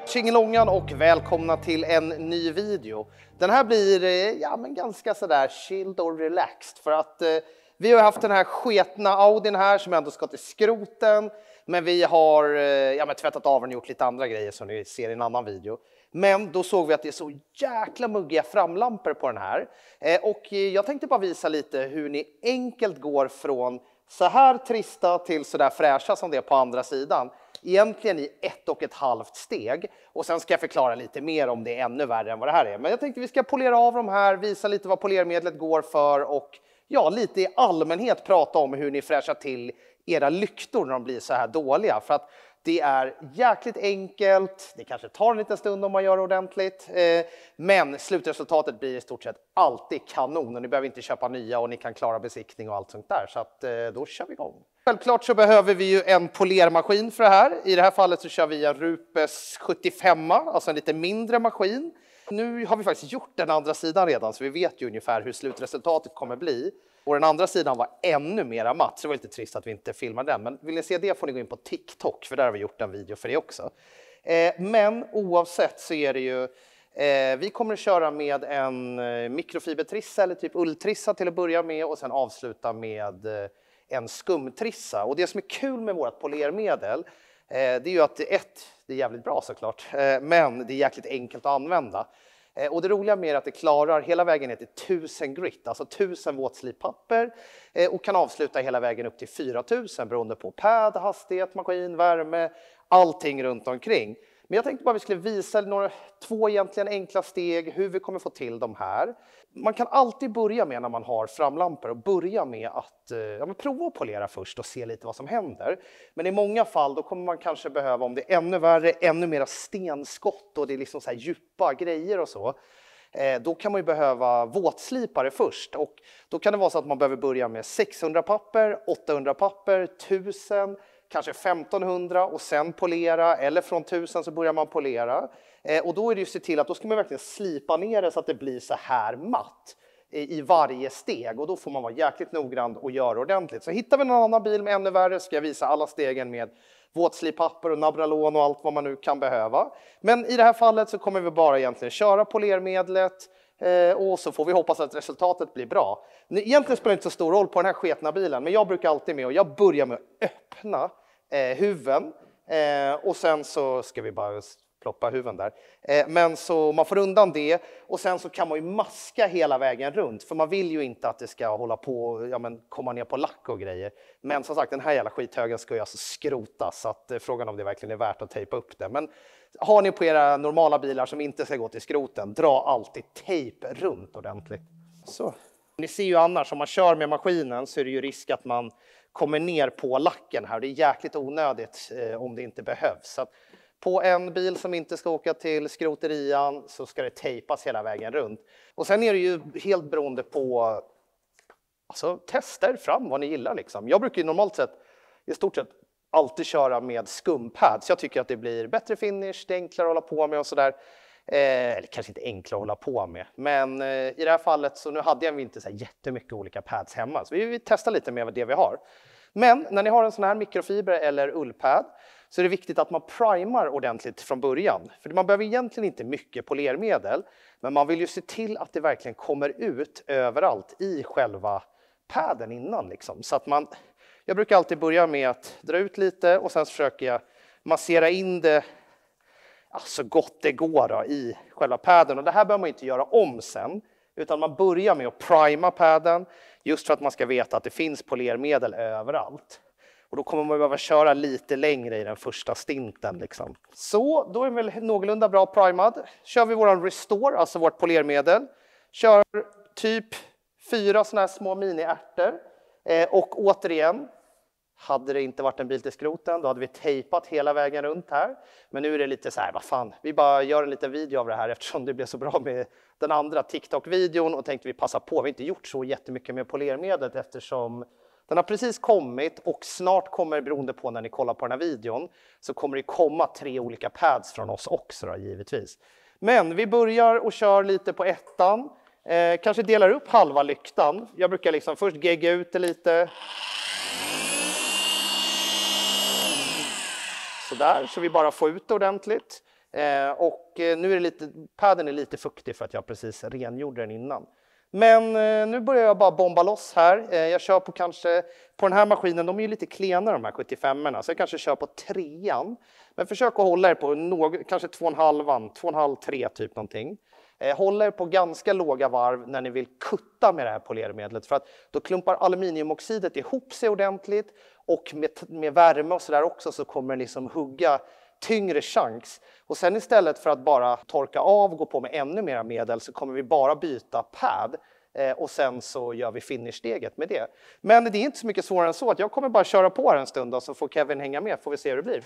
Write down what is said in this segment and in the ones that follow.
Tjingelångan och välkomna till en ny video. Den här blir ganska sådär chilled och relaxed för att vi har haft den här sketna Audin här som ändå ska till skroten. Men vi har tvättat av den och gjort lite andra grejer som ni ser i en annan video. Men då såg vi att det är så jäkla muggiga framlampor på den här. Och jag tänkte bara visa lite hur ni enkelt går från så här trista till så där fräscha som det är på andra sidan. Egentligen i 1,5 steg. Och sen ska jag förklara lite mer om det är ännu värre än vad det här är. Men jag tänkte vi ska polera av de här, visa lite vad polermedlet går för och lite i allmänhet prata om hur ni fräschar till era lyktor när de blir så här dåliga. För att det är jäkligt enkelt, det kanske tar en liten stund om man gör det ordentligt. Men slutresultatet blir i stort sett alltid kanon och ni behöver inte köpa nya och ni kan klara besiktning och allt sånt där. Så att då kör vi igång. Självklart så behöver vi ju en polermaskin för det här. I det här fallet så kör vi en Rupes 75, alltså en lite mindre maskin. Nu har vi faktiskt gjort den andra sidan redan så vi vet ju ungefär hur slutresultatet kommer bli. Och den andra sidan var ännu mera matt, så det var lite trist att vi inte filmade den. Men vill ni se det får ni gå in på TikTok, för där har vi gjort en video för det också. Men oavsett så är det ju, vi kommer att köra med en mikrofibertrissa eller typ ulltrissa till att börja med och sen avsluta med en skumtrissa. Och det som är kul med vårt polermedel, det är ju att det är jävligt bra såklart, men det är jäkligt enkelt att använda. Och det roliga med är att det klarar hela vägen ner till 1000 grit, alltså 1000 våtslipapper och kan avsluta hela vägen upp till 4000 beroende på pad, hastighet, maskin, värme, allting runt omkring. Men jag tänkte bara vi skulle visa två egentligen enkla steg hur vi kommer få till de här. Man kan alltid börja med när man har framlampor och börja med att prova att polera först och se lite vad som händer. Men i många fall då kommer man kanske behöva, om det är ännu värre, ännu mera stenskott och det är liksom så här djupa grejer och så. Då kan man ju behöva våtslipare först och då kan det vara så att man behöver börja med 600 papper, 800 papper, 1000, kanske 1500 och sen polera, eller från 1000 så börjar man polera. Och då är det ju se till att då ska man verkligen slipa ner det så att det blir så här matt i varje steg. Och då får man vara jäkligt noggrann och göra ordentligt. Så hittar vi någon annan bil med ännu värre ska jag visa alla stegen med våtslipapper och Nabralon och allt vad man nu kan behöva. Men i det här fallet så kommer vi bara egentligen köra polermedlet. Och så får vi hoppas att resultatet blir bra. Egentligen spelar det inte så stor roll på den här sketna bilen, men jag brukar alltid med och jag börjar med att öppna huven och sen så ska vi bara ploppa huven där. Men så man får undan det och sen så kan man ju maska hela vägen runt för man vill ju inte att det ska hålla på komma ner på lack och grejer. Men som sagt den här jävla skithögen ska ju alltså skrotas så att frågan om det verkligen är värt att tejpa upp det. Men har ni på era normala bilar som inte ska gå till skroten, dra alltid tejp runt ordentligt. Så. Ni ser ju annars, om man kör med maskinen så är det ju risk att man kommer ner på lacken här. Det är jäkligt onödigt om det inte behövs. Så att på en bil som inte ska åka till skroterian så ska det tejpas hela vägen runt. Och sen är det ju helt beroende på tester fram vad ni gillar liksom. Jag brukar ju normalt sett i stort sett alltid köra med skumpads. Jag tycker att det blir bättre finish, det är enklare att hålla på med och sådär. Eller kanske inte enklare att hålla på med. Men i det här fallet så nu hade jag inte så jättemycket olika pads hemma. Så vi testar lite med det vi har. Men när ni har en sån här mikrofiber eller ullpad så är det viktigt att man primar ordentligt från början. För man behöver egentligen inte mycket polermedel. Men man vill ju se till att det verkligen kommer ut överallt i själva padden innan. Liksom. Så att jag brukar alltid börja med att dra ut lite och sen försöker jag massera in det så gott det går då, i själva padden. Och det här behöver man inte göra om sen, utan man börjar med att prima padden just för att man ska veta att det finns polermedel överallt. Och då kommer man behöva köra lite längre i den första stinten. Liksom. Så, då är den väl någorlunda bra primad. Kör vi våran Restore, alltså vårt polermedel. Kör typ 4 sådana här små mini-ärtor. Och återigen, hade det inte varit en bil till skroten, då hade vi tejpat hela vägen runt här. Men nu är det lite så här, vad fan, vi bara gör en liten video av det här eftersom det blev så bra med den andra TikTok-videon och tänkte vi passa på. Vi har inte gjort så jättemycket med polermedlet eftersom den har precis kommit och snart kommer, beroende på när ni kollar på den här videon, så kommer det komma 3 olika pads från oss också då, givetvis. Men vi börjar och kör lite på ettan. Kanske delar upp halva lyktan. Jag brukar liksom först gegga ut det lite. Sådär, så vi bara får ut det ordentligt. Nu är det padden är lite fuktig för att jag precis rengjorde den innan. Men nu börjar jag bara bomba loss här. Jag kör på den här maskinen, de är ju lite klenare de här 75orna, så jag kanske kör på 3:an. Men försök att hålla er på kanske 2,5-3 typ någonting. Håll er på ganska låga varv när ni vill kutta med det här polermedlet, för att då klumpar aluminiumoxidet ihop sig ordentligt, och med värme och sådär också så kommer det liksom hugga tyngre chans. Och sen istället för att bara torka av och gå på med ännu mer medel så kommer vi bara byta pad och sen så gör vi finishsteget med det. Men det är inte så mycket svårare än så, att jag kommer bara köra på här en stund och så får Kevin hänga med, får vi se hur det blir.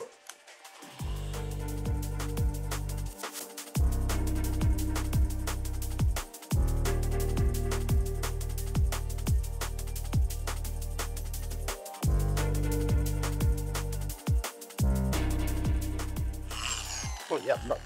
Jävlar.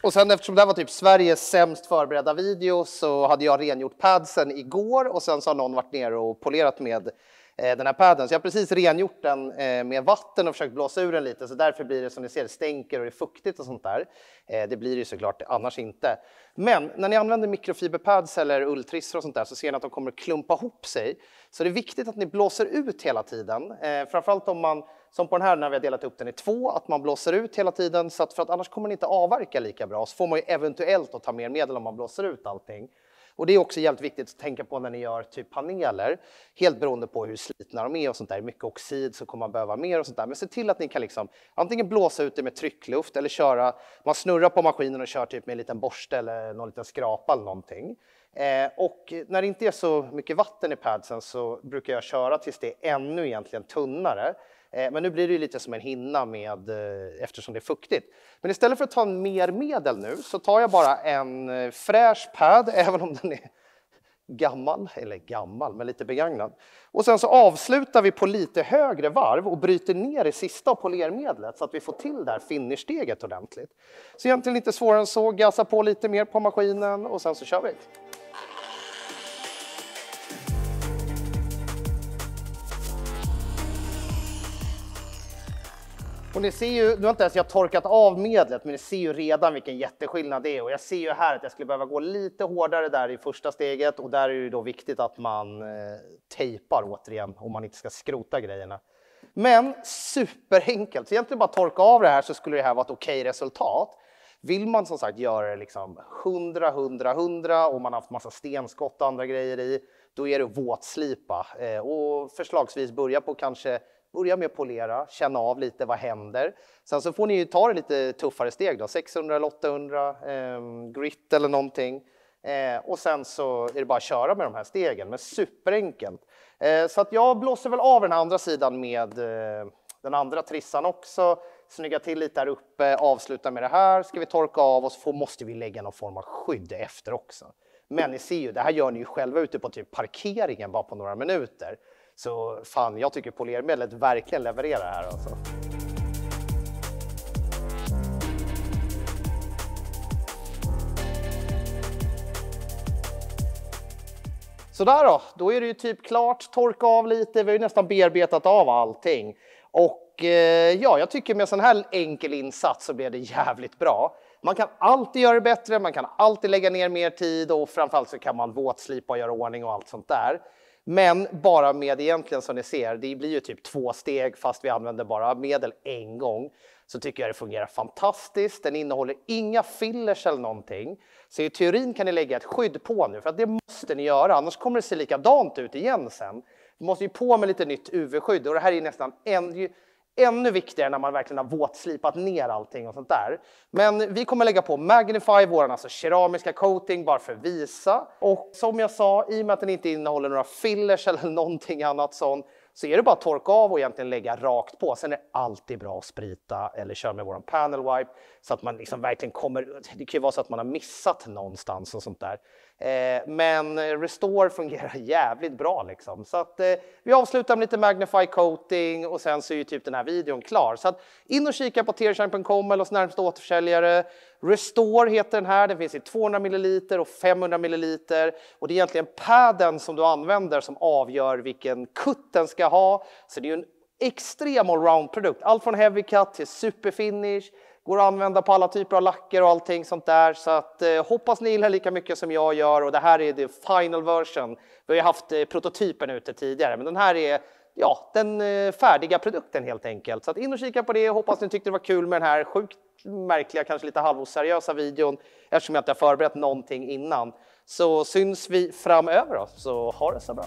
Och sen eftersom det här var typ Sveriges sämst förberedda video så hade jag rengjort padsen igår, och sen så har någon varit nere och polerat med den här padden. Så jag har precis rengjort den med vatten och försökt blåsa ur den lite, så därför blir det som ni ser, det stänker och det är fuktigt och sånt där. Det blir det ju såklart annars inte. Men när ni använder mikrofiberpads eller ulltrissor och sånt där så ser ni att de kommer klumpa ihop sig. Så det är viktigt att ni blåser ut hela tiden. Framförallt om man, som på den här när vi har delat upp den i 2, att man blåser ut hela tiden, så att, för att annars kommer den inte avverka lika bra. Så får man ju eventuellt att ta mer medel om man blåser ut allting. Och det är också jävligt viktigt att tänka på när ni gör typ paneler, helt beroende på hur slitna de är och sånt där. Mycket oxid så kommer man behöva mer och sånt där. Men se till att ni kan liksom antingen blåsa ut det med tryckluft eller man snurrar på maskinen och kör typ med en liten borste eller någon liten skrapa eller någonting. Och när det inte är så mycket vatten i padsen så brukar jag köra tills det är ännu egentligen tunnare. Men nu blir det ju lite som en hinna eftersom det är fuktigt. Men istället för att ta mer medel nu så tar jag bara en fräsch pad, även om den är gammal, men lite begagnad. Och sen så avslutar vi på lite högre varv och bryter ner det sista av polermedlet så att vi får till där finishsteget ordentligt. Så egentligen lite svårare än så, gasa på lite mer på maskinen och sen så kör vi. Och ni ser ju, nu har inte ens jag torkat av medlet, men ni ser ju redan vilken jätteskillnad det är. Och jag ser ju här att jag skulle behöva gå lite hårdare där i första steget. Och där är det ju då viktigt att man tejpar återigen om man inte ska skrota grejerna. Men superenkelt, så egentligen bara torka av det här så skulle det här vara ett okej resultat. Vill man som sagt göra det liksom 100, 100, 100 och man har haft massa stenskott och andra grejer i, då är det våtslipa. Och förslagsvis börja med att polera, känna av lite vad händer. Sen så får ni ju ta det lite tuffare steg då, 600 eller 800 grit eller någonting. Och sen så är det bara att köra med de här stegen, men superenkelt. Så att jag blåser väl av den andra sidan med den andra trissan också. Snygga till lite där uppe, avsluta med det här. Ska vi torka av och så måste vi lägga någon form av skydd efter också. Men ni ser ju, det här gör ni ju själva ute på typ parkeringen bara på några minuter. Så fan, jag tycker polermedlet verkligen levererar här alltså. Sådär då är det ju typ klart, torka av lite, vi har ju nästan bearbetat av allting. Och ja, jag tycker med sån här enkel insats så blir det jävligt bra. Man kan alltid göra det bättre, man kan alltid lägga ner mer tid och framförallt så kan man våtslipa och göra ordning och allt sånt där. Men bara med egentligen som ni ser, det blir ju typ 2 steg fast vi använder bara medel en gång. Så tycker jag det fungerar fantastiskt. Den innehåller inga fillers eller någonting. Så i teorin kan ni lägga ett skydd på nu, för att det måste ni göra. Annars kommer det se likadant ut igen sen. Vi måste ju på med lite nytt UV-skydd och det här är nästan ännu viktigare när man verkligen har våtslipat ner allting och sånt där. Men vi kommer lägga på Magnify, våran alltså keramiska coating, bara för att visa. Och som jag sa, i och med att den inte innehåller några fillers eller någonting annat sånt, så är det bara att torka av och egentligen lägga rakt på. Sen är det alltid bra att sprita eller köra med våran panel wipe så att man liksom verkligen kommer, det kan ju vara så att man har missat någonstans och sånt där. Men Restore fungerar jävligt bra liksom. Så att vi avslutar med lite Magnify coating och sen så är ju typ den här videon klar. Så att in och kika på tearshine.com eller hos närmsta återförsäljare. Restore heter den här, den finns i 200 ml och 500 ml. Och det är egentligen padden som du använder som avgör vilken kutt den ska ha. Så det är ju en extrem allround produkt. Allt från heavy cut till superfinish. Går att använda på alla typer av lacker och allting sånt där. Så att hoppas ni gillar lika mycket som jag gör. Och det här är the final version. Vi har ju haft prototypen ute tidigare. Men den här är den färdiga produkten helt enkelt. Så att in och kika på det. Hoppas ni tyckte det var kul med den här sjukt märkliga, kanske lite halvoseriösa videon. Eftersom jag inte har förberett någonting innan. Så syns vi framöver då. Så ha det så bra.